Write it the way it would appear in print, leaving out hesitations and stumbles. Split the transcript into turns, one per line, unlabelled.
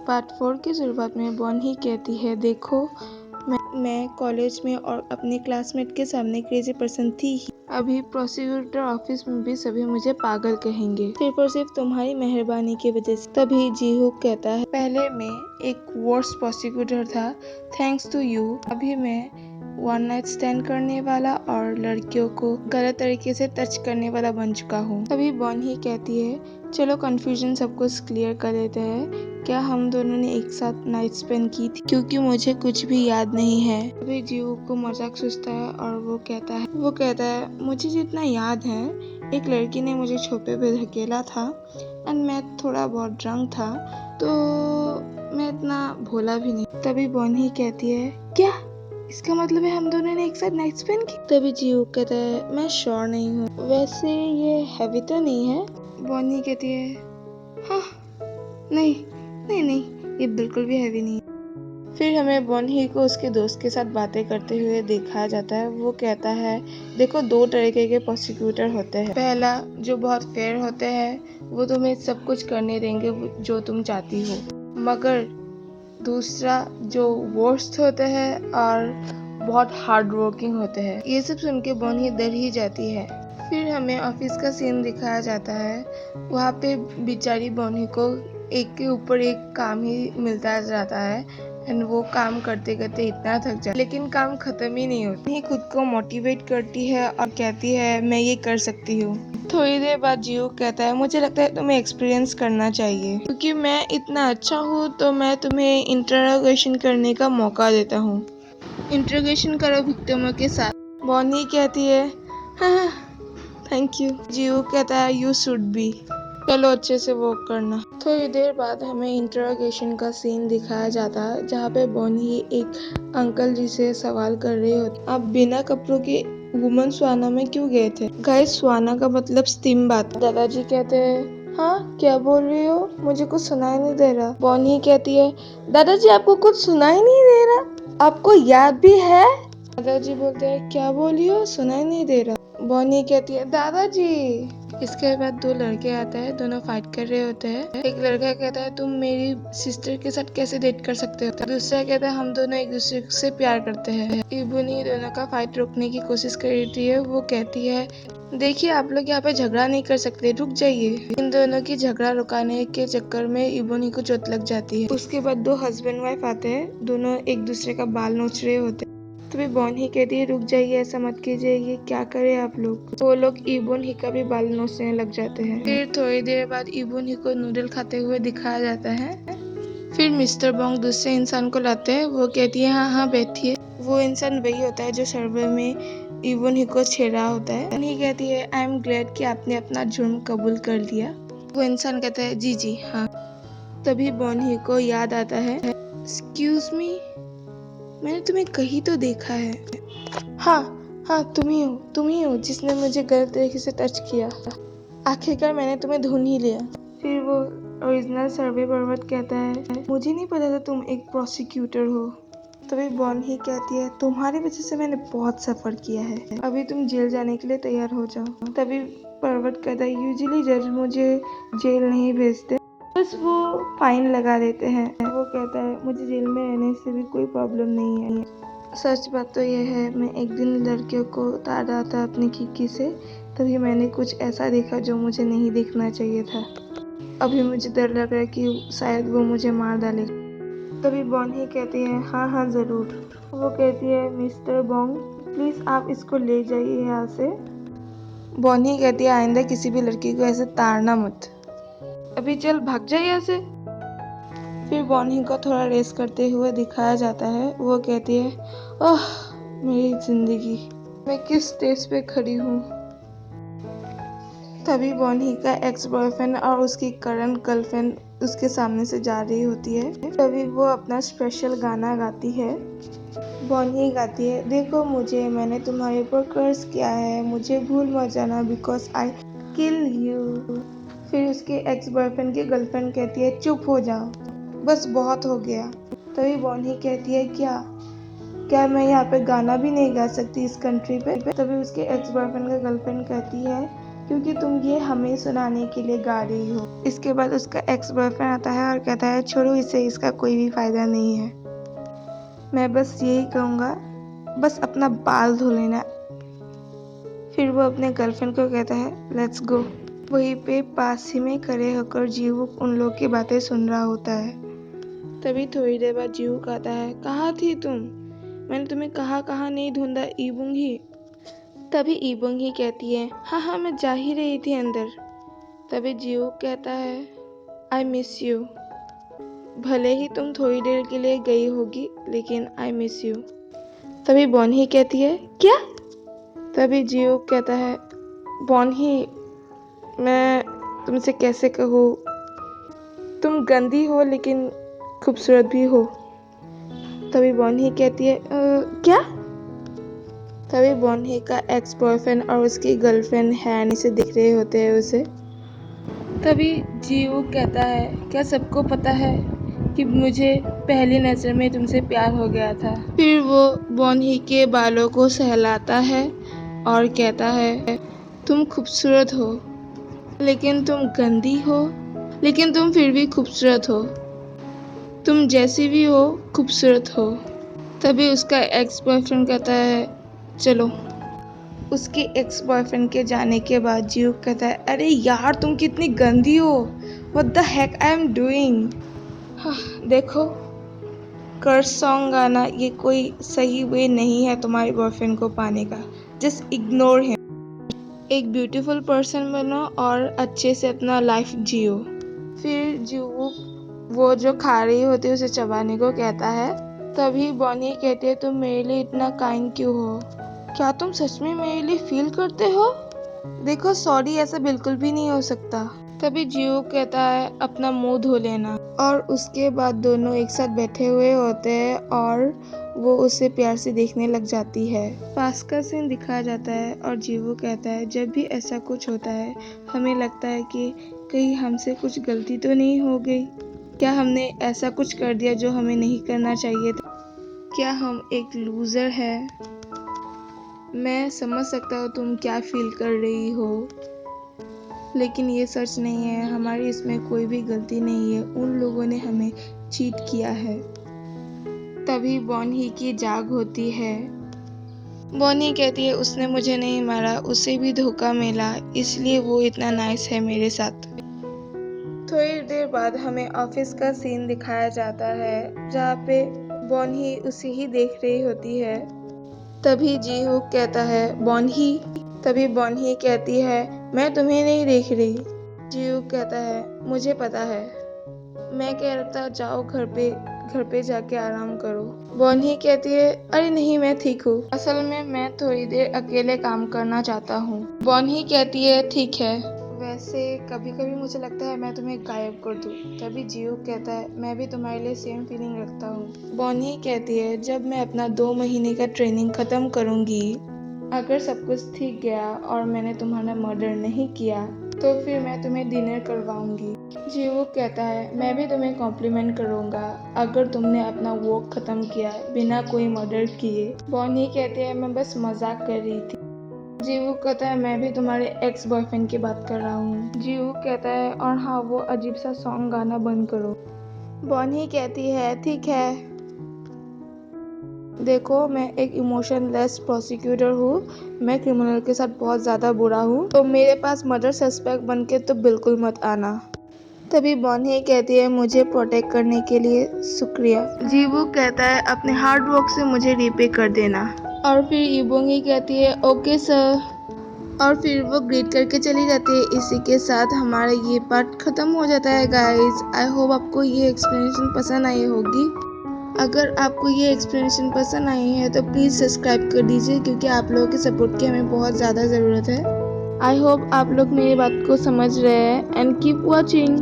Part 4 की शुरुआत में बॉनी कहती है, देखो मैं कॉलेज में और अपने क्लासमेट के सामने क्रेजी पर्सन थी ही। अभी प्रोसिक्यूटर ऑफिस में भी सभी मुझे पागल कहेंगे, सिर्फ और सिर्फ तुम्हारी मेहरबानी की वजह से। तभी जीहूक कहता है, पहले मैं एक वर्स्ट प्रोसिक्यूटर था, थैंक्स टू यू अभी मैं वन नाइट स्टैंड करने वाला और लड़कियों को गलत तरीके से टच करने वाला बन चुका हूँ। तभी बॉनी कहती है, चलो कंफ्यूजन सब कुछ क्लियर कर देते हैं, क्या हम दोनों ने एक साथ नाइट स्पेंड की थी, क्योंकि मुझे कुछ भी याद नहीं है। अभी जीहू को मजाक सोचता है और वो कहता है मुझे जितना याद है एक लड़की ने मुझे छोपे पे धकेला था एंड मैं थोड़ा बहुत ड्रंक था, तो मैं इतना भोला भी नहीं। तभी बॉनी कहती है, क्या इसका मतलब है हम दोनों ने एक साथ नाइट स्पेंड की? तभी जीहू कहता है, मैं श्योर नहीं हूँ, वैसे ये हैवी तो नहीं है। बॉनी कहती है, हाँ नहीं नहीं नहीं ये बिल्कुल भी हैवी नहीं है। फिर हमें बॉनी को उसके दोस्त के साथ बातें करते हुए दिखाया जाता है। वो कहता है, देखो दो तरीके के प्रोसिक्यूटर होते हैं, पहला जो बहुत फेयर होते हैं वो तुम्हें सब कुछ करने देंगे जो तुम चाहती हो, मगर दूसरा जो वर्स्ट होते हैं और बहुत हार्ड वर्किंग होते हैं। ये सब सुन के बॉनी डर ही जाती है। फिर हमें ऑफिस का सीन दिखाया जाता है। वहाँ पे बेचारी बॉनी को एक के ऊपर एक काम ही मिलता जाता है एंड वो काम करते करते इतना थक जाता है, लेकिन काम खत्म ही नहीं होता। ही खुद को मोटिवेट करती है और कहती है, मैं ये कर सकती हूँ। थोड़ी देर बाद जियो कहता है, मुझे लगता है तुम्हें एक्सपीरियंस करना चाहिए, क्योंकि मैं इतना अच्छा हूँ तो मैं तुम्हें इंटरोगेशन करने का मौका देता हूँ। इंटरोगेशन करो विक्टिमों के साथ। बॉनी कहती है, हाँ थैंक यू। जियो कहता है, यू शुड बी, चलो अच्छे से वर्क करना। थोड़ी देर बाद हमें इंटरोगेशन का सीन दिखाया जाता है, जहाँ पे बॉनी एक अंकल जी से सवाल कर रही होती, आप बिना कपड़ों के वुमन स्वाना में क्यों गए थे? गाइस, स्वाना का मतलब स्टीम बाथ। दादाजी कहते हैं, हाँ क्या बोल रही हो, मुझे कुछ सुनाई नहीं दे रहा। बॉनी कहती है, दादाजी आपको कुछ सुनाई नहीं दे रहा, आपको याद भी है? दादाजी बोलते हैं, क्या बोली हो, सुनाई नहीं दे रहा। बॉनी कहती है, दादाजी। इसके बाद दो लड़के आते हैं, दोनों फाइट कर रहे होते हैं। एक लड़का कहता है, तुम मेरी सिस्टर के साथ कैसे डेट कर सकते हो? दूसरा कहता है, हम दोनों एक दूसरे से प्यार करते हैं। इबुनी दोनों का फाइट रोकने की कोशिश कर रही है। वो कहती है, देखिए आप लोग यहाँ पे झगड़ा नहीं कर सकते, रुक जाइए। इन दोनों की झगड़ा रुकाने के चक्कर में इबुनी को चोट लग जाती है। उसके बाद दो हस्बैंड वाइफ आते हैं, दोनों एक दूसरे का बाल नोच रहे होते हैं। तभी बॉनी कहती है, रुक जाइए, ऐसा मत कीजिए, ये क्या करे आप लोग। वो लोग इबुन ही का भी बाल नोचने लग जाते हैं। फिर थोड़ी देर बाद इबुन ही को नूडल खाते हुए दिखाया जाता है। फिर मिस्टर बॉन्ग दूसरे इंसान को लाते हैं। वो कहती है, हाँ हाँ बैठिए। वो इंसान वही होता है जो सर्वर में इबुन ही को छेड़ा होता है। उन्हीं कहती है, आई एम ग्लैड कि आपने अपना जुर्म कबूल कर लिया। वो इंसान कहता है, जी जी हाँ। तभी बॉनी को याद आता है, एक्सक्यूज मी, मैंने तुम्हें कहीं तो देखा है। हाँ हाँ तुम ही हो जिसने मुझे गलत तरीके से टच किया। आखिरकार मैंने तुम्हें ढूंढ ही लिया। फिर वो ओरिजिनल सर्वे पर्वत कहता है, मुझे नहीं पता था तुम एक प्रोसिक्यूटर हो। तभी बॉनी कहती है, तुम्हारी वजह से मैंने बहुत सफर किया है, अभी तुम जेल जाने के लिए तैयार हो जाओ। तभी पर्वत कहता है, यूजुअली जज मुझे जेल नहीं भेजते, बस वो फाइन लगा देते हैं। वो कहता है, मुझे जेल में रहने से भी कोई प्रॉब्लम नहीं है। सच बात तो यह है, मैं एक दिन लड़कियों को उतार रहा था अपनी खिड़की से, तभी मैंने कुछ ऐसा देखा जो मुझे नहीं देखना चाहिए था। अभी मुझे डर लग रहा है कि शायद वो मुझे मार डालेगा। तभी बॉनी कहती है, हाँ हाँ जरूर। वो कहती है, मिस्टर बॉन्ग प्लीज आप इसको ले जाइए यहाँ से। बॉनी कहती है, आइंदा किसी भी लड़की को ऐसे ताड़ना मत, अभी चल भाग जाए यहाँ से। फिर बॉनी को थोड़ा रेस करते हुए दिखाया जाता है। वो कहती है, ओह मेरी जिंदगी, मैं किस स्टेज पे खड़ी हूँ। तभी बॉनी का एक्स बॉयफ्रेंड और उसकी करंट गर्लफ्रेंड उसके सामने से जा रही होती है। तभी वो अपना स्पेशल गाना गाती है। बॉनी गाती है, देखो मुझे, मैंने तुम्हारे ऊपर कर्ज किया है, मुझे भूल मत जाना बिकॉज आई किल यू। फिर उसके एक्स बॉयफ्रेंड की गर्लफ्रेंड कहती है, चुप हो जाओ, बस बहुत हो गया। तभी बॉनी कहती है, क्या मैं यहाँ पे गाना भी नहीं गा सकती इस कंट्री पे? तभी उसके एक्स बॉयफ्रेंड का गर्लफ्रेंड कहती है, क्योंकि तुम ये हमें सुनाने के लिए गा रही हो। इसके बाद उसका एक्स बॉयफ्रेंड आता है और कहता है छोड़ो इसे, इसका कोई भी फायदा नहीं है। मैं बस यही कहूँगा, बस अपना बाल धो लेना। फिर वो अपने गर्लफ्रेंड को कहता है लेट्स गो। वहीं पे पास ही में खड़े होकर जीवुक उन लोग की बातें सुन रहा होता है। तभी थोड़ी देर बाद जीवुक आता है, कहाँ थी तुम? मैंने तुम्हें कहाँ नहीं ढूंढा ईबुंगी। तभी ईबुंगी कहती है हाँ मैं जा ही रही थी अंदर। तभी जीवुक कहता है आई मिस यू। भले ही तुम थोड़ी देर के लिए गई होगी लेकिन आई मिस यू। तभी बॉनही कहती है क्या? तभी जीवुक कहता है बॉनही, मैं तुमसे कैसे कहूँ, तुम गंदी हो लेकिन खूबसूरत भी हो। तभी बॉनही कहती है क्या? तभी बॉनही का एक्स बॉयफ्रेंड और उसकी गर्लफ्रेंड हैनी से दिख रहे होते हैं उसे। तभी जीवुक कहता है क्या सबको पता है कि मुझे पहली नज़र में तुमसे प्यार हो गया था। फिर वो बॉनही के बालों को सहलाता है और कहता है तुम खूबसूरत हो लेकिन तुम गंदी हो, लेकिन तुम फिर भी खूबसूरत हो। तुम जैसी भी हो खूबसूरत हो। तभी उसका एक्स बॉयफ्रेंड कहता है चलो। उसके एक्स बॉयफ्रेंड के जाने के बाद जीवुक कहता है अरे यार तुम कितनी गंदी हो, what the heck I am doing. देखो, कर्स सॉन्ग गाना ये कोई सही वे नहीं है तुम्हारे बॉयफ्रेंड को पाने का। Just ignore him. एक ब्यूटीफुल पर्सन बनो और अच्छे से अपना लाइफ जियो। फिर जीवुक वो जो खा रही होती है उसे चबाने को कहता है। तभी बॉनी कहती है तुम मेरे लिए इतना काइंड क्यों हो? क्या तुम सच में मेरे लिए फील करते हो? देखो सॉरी, ऐसा बिल्कुल भी नहीं हो सकता। तभी जीवुक कहता है अपना मुंह धो लेना। और उसके बाद दोनों एक साथ बैठे हुए होते हैं और वो उसे प्यार से देखने लग जाती है। पास का सीन दिखाया जाता है और जीवुक कहता है जब भी ऐसा कुछ होता है हमें लगता है कि कहीं हमसे कुछ गलती तो नहीं हो गई, क्या हमने ऐसा कुछ कर दिया जो हमें नहीं करना चाहिए था, क्या हम एक लूजर है। मैं समझ सकता हूँ तुम क्या फील कर रही हो, लेकिन ये सच नहीं है, हमारी इसमें कोई भी गलती नहीं है, उन लोगों ने हमें चीट किया है। तभी बॉनही की जाग होती है। बॉनी कहती है उसने मुझे नहीं मारा, उसे भी धोखा मिला, इसलिए वो इतना नाइस है मेरे साथ। थोड़ी देर बाद हमें ऑफिस का सीन दिखाया जाता है जहाँ पे बॉनही उसे ही देख रही होती है। तभी जीवुक कहता है बॉनही। तभी बॉनही कहती है मैं तुम्हें नहीं देख रही। जीवुक कहता है मुझे पता है, मैं कहता जाओ घर पे जाके आराम करो। बॉनही कहती है अरे नहीं मैं ठीक हूँ, असल में मैं थोड़ी देर अकेले काम करना चाहता हूँ। बॉनही कहती है ठीक है, वैसे कभी कभी मुझे लगता है मैं तुम्हें गायब कर दूँ। तभी जीवुक कहता है मैं भी तुम्हारे लिए सेम फीलिंग रखता हूँ। बॉनही कहती है जब मैं अपना 2 महीने का ट्रेनिंग खत्म करूँगी, अगर सब कुछ ठीक गया और मैंने तुम्हारा मर्डर नहीं किया तो फिर मैं तुम्हें डिनर करवाऊंगी। जीवुक कहता है मैं भी तुम्हें कॉम्प्लीमेंट करूंगा अगर तुमने अपना वर्क खत्म किया बिना कोई मर्डर किए। बॉनी कहती है मैं बस मजाक कर रही थी। जीवुक कहता है मैं भी तुम्हारे एक्स बॉयफ्रेंड की बात कर रहा हूँ। जीवुक कहता है और हाँ वो अजीब सा सॉन्ग गाना बंद करो। बॉनी कहती है ठीक है, देखो मैं एक इमोशनलेस प्रोसिक्यूटर हूँ, मैं क्रिमिनल के साथ बहुत ज़्यादा बुरा हूँ, तो मेरे पास मर्डर सस्पेक्ट बन के तो बिल्कुल मत आना। तभी बॉनी कहती है मुझे प्रोटेक्ट करने के लिए शुक्रिया। जीवुक कहता है अपने हार्ड वर्क से मुझे रिपे कर देना। और फिर इबोंगी कहती है ओके सर, और फिर वो ग्रीट करके चली जाती है। इसी के साथ हमारा ये पार्ट खत्म हो जाता है गाइस। आई होप आपको ये एक्सप्लेनेशन पसंद आई होगी। अगर आपको ये एक्सप्लेनेशन पसंद आई है तो प्लीज़ सब्सक्राइब कर दीजिए क्योंकि आप लोगों के सपोर्ट की हमें बहुत ज़्यादा ज़रूरत है। आई होप आप लोग मेरी बात को समझ रहे हैं एंड कीप वॉचिंग।